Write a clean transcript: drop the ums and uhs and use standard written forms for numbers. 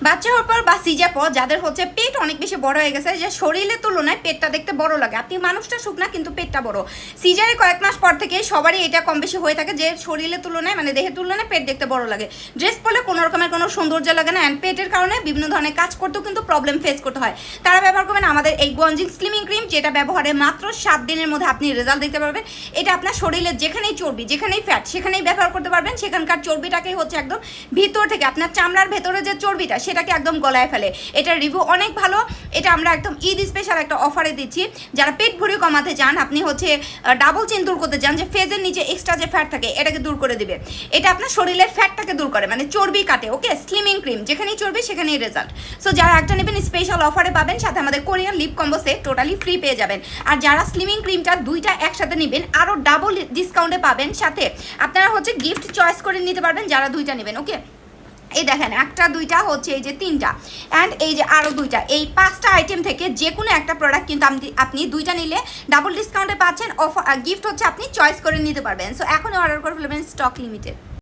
বাচ্চা হওয়ার পর বা সিজার পর যাদের হচ্ছে পেট অনেক বেশি বড় হয়ে গেছে, যে শরীরের তুলনায় পেটটা দেখতে বড় লাগে, আপনি মানুষটা শুকনা কিন্তু পেটটা বড়, সিজারে কয়েক মাস পর থেকে সবারই এটা কম বেশি হয়ে থাকে যে শরীরের তুলনায় মানে দেহের তুলনায় পেট দেখতে বড় লাগে, ড্রেস পরলে কোনো রকমের কোনো সৌন্দর্য লাগে না, অ্যান্ড পেটের কারণে বিভিন্ন ধরনের কাজ করতেও কিন্তু প্রবলেম ফেস করতে হয়। তারা ব্যবহার করবেন আমাদের এই গঞ্জিং স্লিমিং ক্রিম, যেটা ব্যবহারে মাত্র 7 দিনের মধ্যে আপনি রেজাল্ট দেখতে পারবেন। এটা আপনার শরীরের যেখানেই চর্বি, যেখানেই ফ্যাট, সেখানেই ব্যবহার করতে পারবেন। সেখানকার চর্বিটাকে হচ্ছে একদম ভিতর থেকে আপনার চামড়ার ভেতরে যে চর্বিটা সেটাকে একদম গলায় ফেলে। এটার রিভিউ অনেক ভালো। এটা আমরা একদম ঈদ স্পেশাল একটা অফারে দিচ্ছি। যারা পেট ভরে কমাতে চান, আপনি হচ্ছে ডাবল চিন দূর করতে চান, যে ফেজের নিচে এক্সট্রা যে ফ্যাট থাকে এটাকে দূর করে দিবে। এটা আপনার শরীরের ফ্যাটটাকে দূর করে, মানে চর্বি কাটে। ওকে, স্লিমিং ক্রিম, যেখানেই চর্বি সেখানেই রেজাল্ট। সো যারা একটা নেবেন স্পেশাল অফারে পাবেন, সাথে আমাদের Korean lip combo set totally free পেয়ে যাবেন। আর যারা স্লিমিং ক্রিমটা দুইটা একসাথে নেবেন আরও ডাবল ডিসকাউন্টে পাবেন, সাথে আপনারা হচ্ছে গিফট চয়েস করে নিতে পারবেন যারা দুইটা নেবেন। ওকে, এই দেখেন একটা দুইটা হচ্ছে এই যে 3টা, অ্যান্ড এই যে আরও 2টা, এই 5টা আইটেম থেকে যে কোনো একটা প্রোডাক্ট কিন্তু আপনি দুইটা নিলে ডাবল ডিসকাউন্টে পাচ্ছেন। অফার গিফট হচ্ছে আপনি চয়েস করে নিতে পারবেন। সো এখনই অর্ডার করে ফেলবেন, স্টক লিমিটেড।